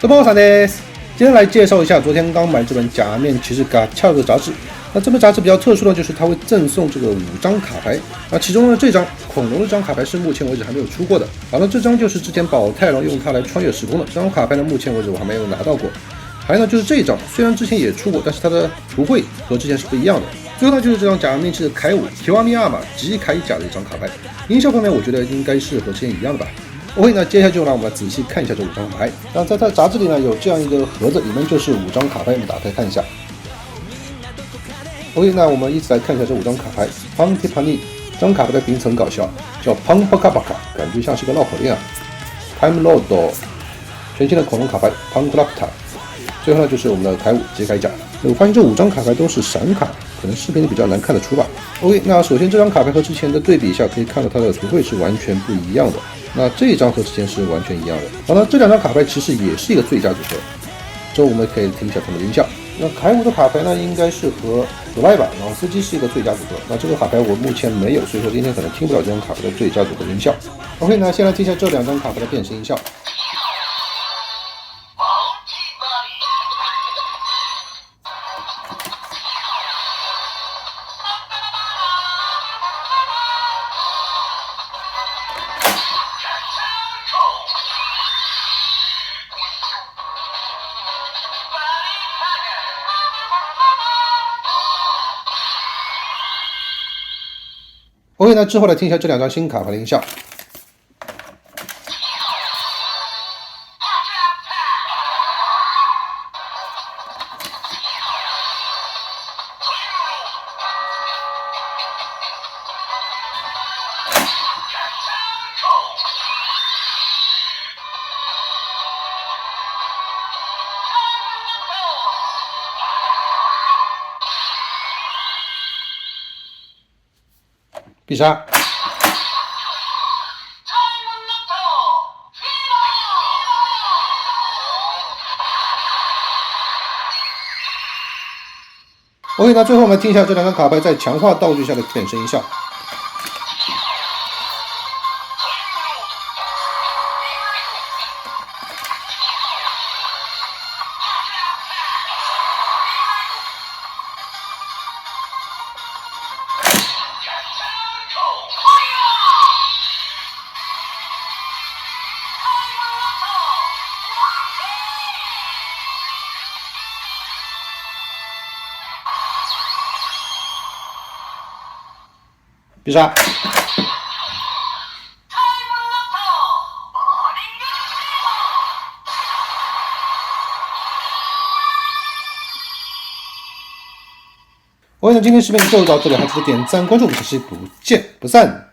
这帮我です。今天来介绍一下昨天刚买这本《假面骑士嘎恰》的杂志。那这本杂志比较特殊的就是它会赠送这个5张卡牌，其中呢这张恐龙的这张卡牌是目前为止还没有出过的。好，那这张就是之前宝太郎用它来穿越时空的这张卡牌呢，目前为止我还没有拿到过。还有呢就是这一张，虽然之前也出过，但是它的图绘和之前是不一样的。最后呢就是这张假面骑士凯武提瓦米亚马吉铠甲的一张卡牌，音效方面我觉得应该是和之前一样的吧。OK， 那接下来就让我们仔细看一下这5张卡牌。那在它杂志里呢有这样一个盒子，里面就是5张卡牌，我们打开看一下。OK， 那我们一起来看一下这5张卡牌。Pang Tipani 这张卡牌的名字很搞笑，叫 Pang Baka Baka， 感觉像是个绕口令啊。Time Lord 全新的恐龙卡牌 Pang Raptor。最后呢就是我们的凯武杰铠甲。我发现这5张卡牌都是闪卡，可能视频里比较难看得出吧。OK， 那首先这张卡牌和之前的对比一下，可以看到它的图绘是完全不一样的。那这一张和之前是完全一样的。好了，这2张卡牌其实也是一个最佳组合。之后我们可以听一下它们的音效。那凯武的卡牌呢，应该是和格莱吧老司机是一个最佳组合。那这个卡牌我目前没有，所以说今天可能听不了这张卡牌的最佳组合音效。OK， 那先来听一下这2张卡牌的变身音效。OK， 那之后来听一下这2张新卡牌的音效。必杀。OK， 那最后我们听一下这2张卡牌在强化道具下的变身音效。必杀。OK，那今天视频就到这里，还记得点赞关注，我们下期不见不散。